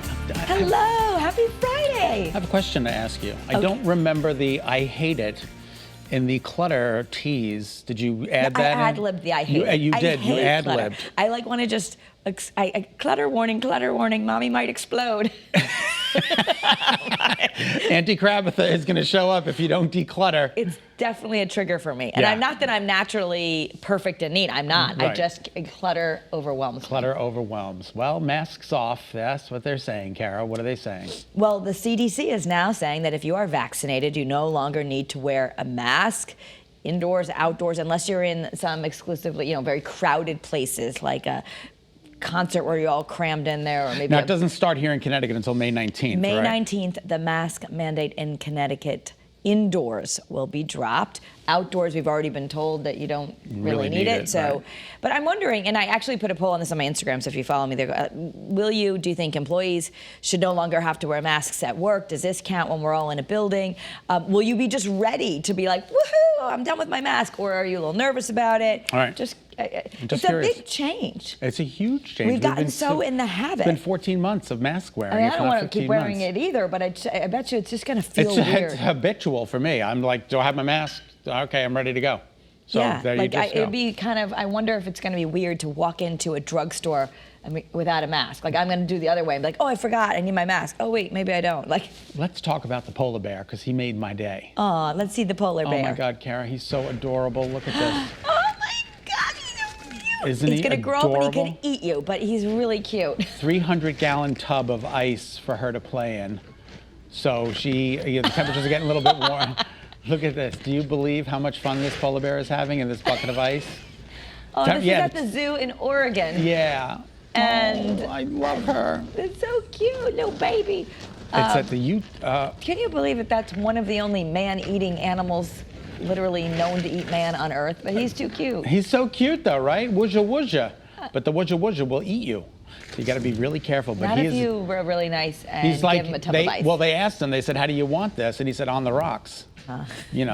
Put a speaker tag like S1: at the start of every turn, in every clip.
S1: Hello, happy Friday.
S2: I have a question to ask you. I don't remember the I hate it in the clutter tease. Did you add that in?
S1: I ad-libbed the I hate it.
S2: You did. You
S1: Clutter.
S2: ad-libbed.
S1: I like want to just, clutter warning, mommy might explode.
S2: Auntie Krabatha is going to show up if you don't declutter.
S1: It's definitely a trigger for me. And I'm not that I'm naturally perfect and neat. I'm not.
S2: Right.
S1: I just, clutter overwhelms me.
S2: Clutter overwhelms. Well, masks off. That's what they're saying, Kara. What are they saying?
S1: Well, the CDC is now saying that if you are vaccinated, you no longer need to wear a mask indoors, outdoors, unless you're in some exclusively, very crowded places like a concert where you're all crammed in there, or maybe
S2: now it doesn't start here in Connecticut until May 19th.
S1: May
S2: right?
S1: 19th, the mask mandate in Connecticut indoors will be dropped. Outdoors, we've already been told that you don't really need it. So,
S2: right.
S1: But I'm wondering, and I actually put a poll on this on my Instagram, so if you follow me there, do you think employees should no longer have to wear masks at work? Does this count when we're all in a building? Will you be just ready to be like, woohoo, I'm done with my mask? Or are you a little nervous about it?
S2: All right.
S1: It's
S2: curious.
S1: a big change.
S2: It's a huge change.
S1: We've gotten so in the habit.
S2: It's been 14 months of mask wearing.
S1: I don't want to keep wearing it either, but I bet you it's just going to feel weird.
S2: It's habitual for me. I'm like, do I have my mask? Okay, I'm ready to go. So there you just go.
S1: It'd be kind of, I wonder if it's going to be weird to walk into a drugstore without a mask. Like, I'm going to do the other way. I'm like, oh, I forgot, I need my mask. Oh, wait, maybe I don't.
S2: Let's talk about the polar bear, because he made my day.
S1: Oh, let's see the polar bear.
S2: Oh my God, Kara, he's so adorable. Look at this.
S1: Oh my God, he's so cute.
S2: Isn't he
S1: He's going to grow
S2: adorable?
S1: up and he can eat you, but he's really cute.
S2: 300-gallon tub of ice for her to play in. So the temperatures are getting a little bit warm. Look at this. Do you believe how much fun this polar bear is having in this bucket of ice?
S1: Oh, this is at the zoo in Oregon.
S2: Yeah.
S1: And
S2: I love her.
S1: It's so cute, little baby.
S2: It's at the
S1: Can you believe that that's one of the only man-eating animals literally known to eat man on Earth? But he's too cute.
S2: He's so cute, though, right? Woozha woozha. But the woozha woozha will eat you. So you got to be really careful. But
S1: not if you were really nice and
S2: he's like,
S1: give him a tub of ice.
S2: Well, they asked him. They said, "How do you want this?" And he said, "On the rocks."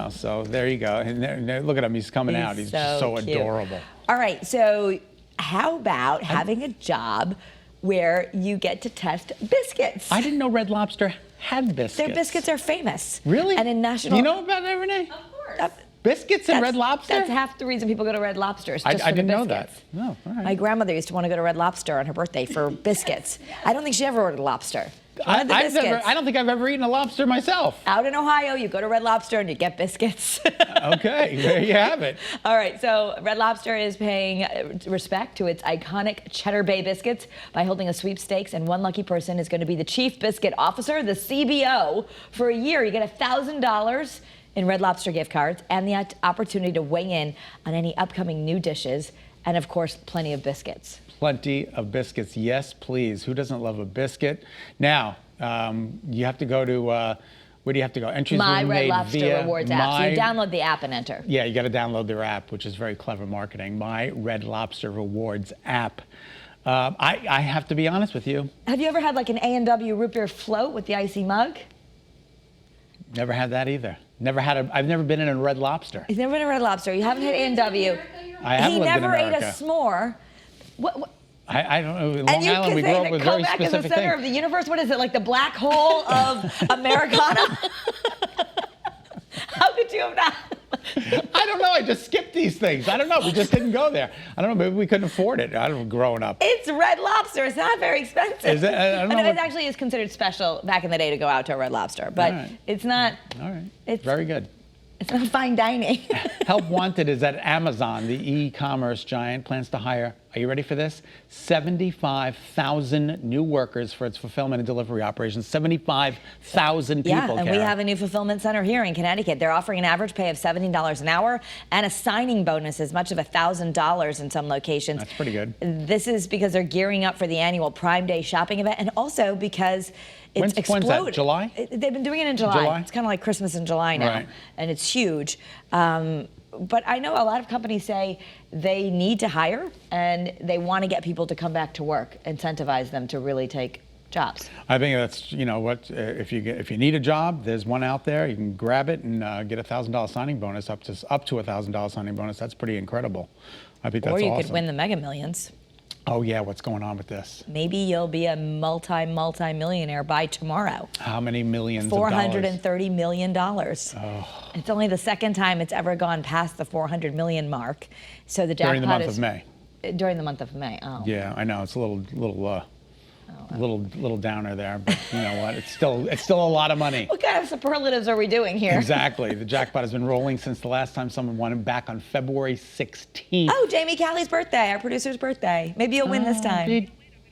S2: So there you go. And look at him. He's coming out. He's just so adorable.
S1: All right. So how about having a job where you get to test biscuits?
S2: I didn't know Red Lobster had biscuits.
S1: Their biscuits are famous.
S2: Really?
S1: And in national.
S2: You know about that, Renee?
S1: Of course.
S2: Biscuits and Red Lobster?
S1: That's half the reason people go to Red Lobster. I
S2: didn't know that. No, all right.
S1: My grandmother used to want to go to Red Lobster on her birthday for biscuits. I don't think she ever ordered lobster.
S2: I don't think I've ever eaten a lobster myself.
S1: Out in Ohio, you go to Red Lobster and you get biscuits.
S2: Okay, there you have it.
S1: All right, so Red Lobster is paying respect to its iconic Cheddar Bay biscuits by holding a sweepstakes, and one lucky person is going to be the Chief Biscuit Officer, the CBO. For a year, you get $1,000 in Red Lobster gift cards and the opportunity to weigh in on any upcoming new dishes, and of course, plenty of biscuits.
S2: Plenty of biscuits, yes, please. Who doesn't love a biscuit? Now, you have to go to, where do you have to go? Entries
S1: My
S2: will be
S1: Red
S2: made
S1: Lobster
S2: via
S1: Rewards app. So you download the app and enter.
S2: Yeah, you got to download their app, which is very clever marketing. My Red Lobster Rewards app. I have to be honest with you.
S1: Have you ever had like an A&W root beer float with the icy mug?
S2: Never had that either. I've never been in a Red Lobster.
S1: He's never been in a Red Lobster. You haven't had A&W.
S2: I have lived in America.
S1: He never ate a s'more. What?
S2: I don't know. In Long Island, we grew up with very specific things.
S1: In the center of the universe. What is it, like the black hole of Americana? How could you have not?
S2: I don't know. I just skipped these things. I don't know. We just didn't go there. I don't know. Maybe we couldn't afford it. I don't know. Growing up.
S1: It's Red Lobster. It's not very expensive.
S2: Is it? I don't know.
S1: It actually is considered special back in the day to go out to a Red Lobster, but it's not.
S2: All right.
S1: It's
S2: very good.
S1: It's not fine dining.
S2: Help wanted is at Amazon. The e-commerce giant plans to hire, are you ready for this? 75,000 new workers for its fulfillment and delivery operations. 75,000 people,
S1: Yeah, and we have a new fulfillment center here in Connecticut. They're offering an average pay of $17 an hour and a signing bonus as much of $1,000 in some locations.
S2: That's pretty good.
S1: This is because they're gearing up for the annual Prime Day shopping event, and also because it's exploded.
S2: When's that, July?
S1: They've been doing it in July. It's kind of like Christmas in July now, and it's huge. But I know a lot of companies say they need to hire and they want to get people to come back to work, incentivize them to really take jobs.
S2: I think that's, you know what, if you need a job, there's one out there. You can grab it and get a $1,000 signing bonus, up to $1,000 signing bonus. That's pretty incredible. I think that's awesome.
S1: Or you could win the Mega Millions.
S2: Oh yeah, what's going on with this?
S1: Maybe you'll be a multi-millionaire by tomorrow.
S2: How many millions of dollars?
S1: $430 million.
S2: Oh.
S1: It's only the second time it's ever gone past the 400 million mark. So the jackpot
S2: During the month of May.
S1: During the month of May. Oh.
S2: Yeah, I know it's a little downer there, but you know what? It's still a lot of money.
S1: What kind of superlatives are we doing here?
S2: Exactly. The jackpot has been rolling since the last time someone won it back on February 16th.
S1: Oh, Jamie Callie's birthday, our producer's birthday. Maybe you'll win this time.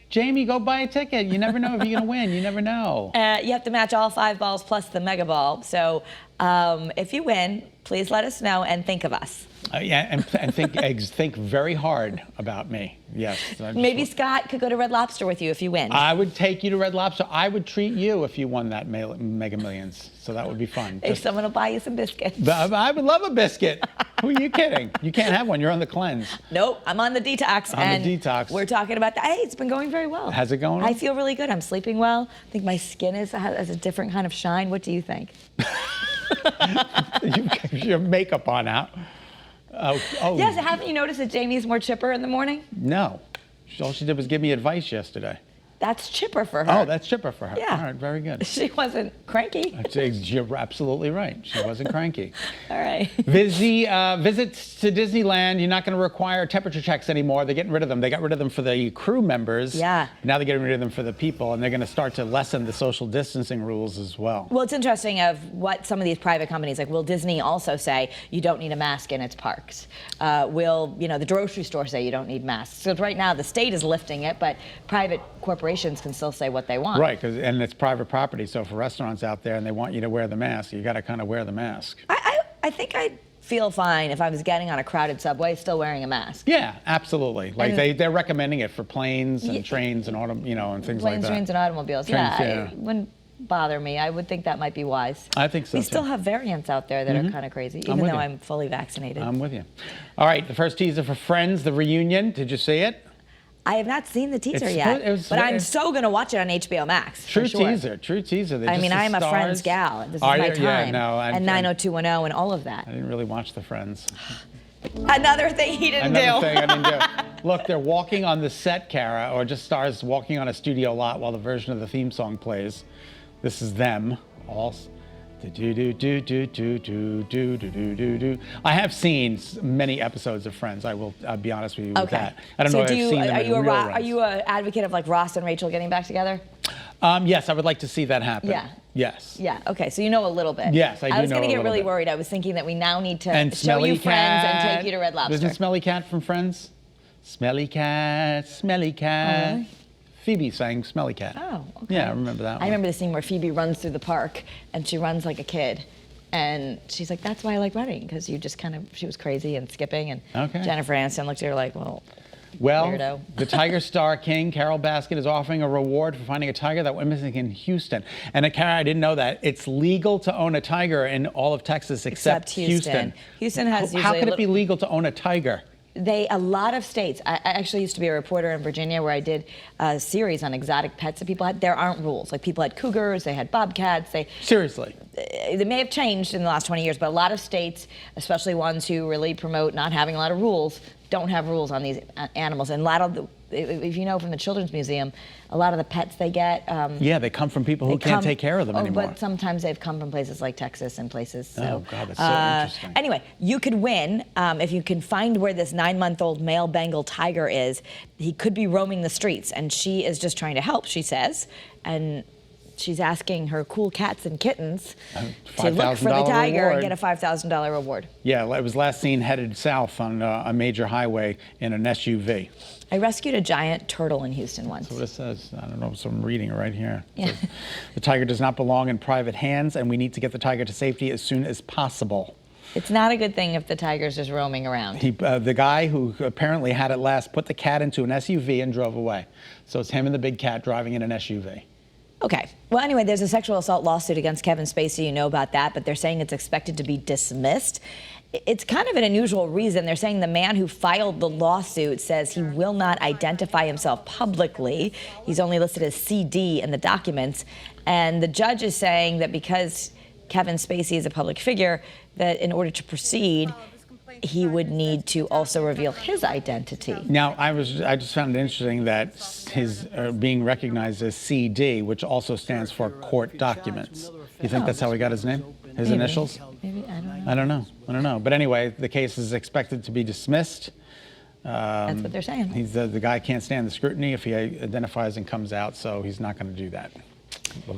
S2: Jamie, go buy a ticket. You never know if you're going to win. You never know.
S1: You have to match all 5 balls plus the mega ball. So if you win, please let us know and think of us.
S2: Yeah, and think very hard about me. Yes.
S1: Maybe Scott could go to Red Lobster with you if you win.
S2: I would take you to Red Lobster. I would treat you if you won that Mega Millions. So that would be fun.
S1: If someone will buy you some biscuits.
S2: I would love a biscuit. Who are you kidding? You can't have one. You're on the cleanse.
S1: Nope, I'm on the detox.
S2: On the detox.
S1: We're talking about that. Hey, it's been going very well.
S2: How's it going?
S1: I feel really good. I'm sleeping well. I think my skin has a different kind of shine. What do you think?
S2: You have your makeup on out. Oh.
S1: Yes, haven't you noticed that Jamie's more chipper in the morning?
S2: No. All she did was give me advice yesterday.
S1: That's chipper for her.
S2: Oh, that's chipper for her.
S1: Yeah.
S2: All right, very good.
S1: She wasn't cranky.
S2: You're absolutely right. She wasn't cranky.
S1: All right.
S2: Visits to Disneyland, you're not going to require temperature checks anymore. They're getting rid of them. They got rid of them for the crew members.
S1: Yeah.
S2: Now they're getting rid of them for the people, and they're going to start to lessen the social distancing rules as well.
S1: Well, it's interesting of what some of these private companies, like will Disney also say you don't need a mask in its parks? Will the grocery store say you don't need masks? So right now the state is lifting it, but private corporations can still say what they want.
S2: Right, and it's private property. So for restaurants out there and they want you to wear the mask, you got to kind of wear the mask.
S1: I think I'd feel fine if I was getting on a crowded subway still wearing a mask.
S2: Yeah, absolutely. Like they're recommending it for planes and trains and and things like that.
S1: Planes, trains, and automobiles.
S2: Trains,
S1: It wouldn't bother me. I would think that might be wise.
S2: I think so.
S1: We still have variants out there that are kind of crazy, even though I'm fully vaccinated.
S2: I'm with you. All right, the first teaser for Friends, the reunion. Did you see it?
S1: I have not seen the teaser yet, but I'm so going to watch it on HBO Max.
S2: True
S1: for sure.
S2: teaser, true teaser.
S1: I mean, I'm a Friends gal. This is my time.
S2: Yeah, no,
S1: and 90210 and all of that.
S2: I didn't really watch the Friends.
S1: Another thing he didn't do.
S2: Another thing I didn't do. Look, they're walking on the set, Kara, or just stars walking on a studio lot while the version of the theme song plays. This is them all. I have seen many episodes of Friends. I'll be honest with you with that. I don't know if I've seen them in real runs.
S1: Are you an advocate of like Ross and Rachel getting back together?
S2: Yes, I would like to see that happen.
S1: Yeah.
S2: Yes.
S1: Yeah. Okay. So you know a little bit.
S2: Yes, I do know a little bit.
S1: I was going to get really worried. I was thinking that we now need to show you Friends and take you to Red Lobster.
S2: Isn't Smelly Cat from Friends? Smelly cat, smelly cat.
S1: Oh, really?
S2: Phoebe sang Smelly Cat.
S1: Oh, okay.
S2: Yeah, I remember that one.
S1: I remember the scene where Phoebe runs through the park and she runs like a kid. And she's like, that's why I like running, because she was crazy and skipping. And Jennifer Aniston looked at her like, well, weirdo.
S2: The Tiger Star King, Carol Baskin, is offering a reward for finding a tiger that went missing in Houston. And Kara, I didn't know that. It's legal to own a tiger in all of Texas except Houston.
S1: Houston has usually...
S2: How can it be legal to own a tiger?
S1: A lot of states. I actually used to be a reporter in Virginia where I did a series on exotic pets that people had. There aren't rules. Like people had cougars, they had bobcats.
S2: Seriously.
S1: They may have changed in the last 20 years, but a lot of states, especially ones who really promote not having a lot of rules, don't have rules on these animals. And a lot of if you know from the Children's Museum, a lot of the pets they get...
S2: they come from people who can't take care of them anymore.
S1: But sometimes they've come from places like Texas and places. So,
S2: oh, God, that's so interesting.
S1: Anyway, you could win if you can find where this 9-month-old male Bengal tiger is. He could be roaming the streets, and she is just trying to help, she says. And she's asking her cool cats and kittens to look for the tiger
S2: reward.
S1: And get a $5,000 reward.
S2: Yeah, it was last seen headed south on a major highway in an SUV.
S1: I rescued a giant turtle in Houston once.
S2: That's what it says. I don't know, so I'm reading it right here.
S1: Yeah.
S2: Says, the tiger does not belong in private hands, and we need to get the tiger to safety as soon as possible.
S1: It's not a good thing if the tiger's just roaming around.
S2: The guy who apparently had it last put the cat into an SUV and drove away. So it's him and the big cat driving in an SUV.
S1: Okay. Well, anyway, there's a sexual assault lawsuit against Kevin Spacey. You know about that, but they're saying it's expected to be dismissed. It's kind of an unusual reason. They're saying the man who filed the lawsuit says he will not identify himself publicly. He's only listed as CD in the documents. And the judge is saying that because Kevin Spacey is a public figure, that in order to proceed, he would need to also reveal his identity.
S2: Now, I just found it interesting that his being recognized as CD, which also stands for court documents. You think that's how he got his name? His initials?
S1: Maybe, I don't know.
S2: I don't know. But anyway, the case is expected to be dismissed.
S1: That's what they're saying.
S2: He's the guy can't stand the scrutiny if he identifies and comes out, so he's not going to do that. Well,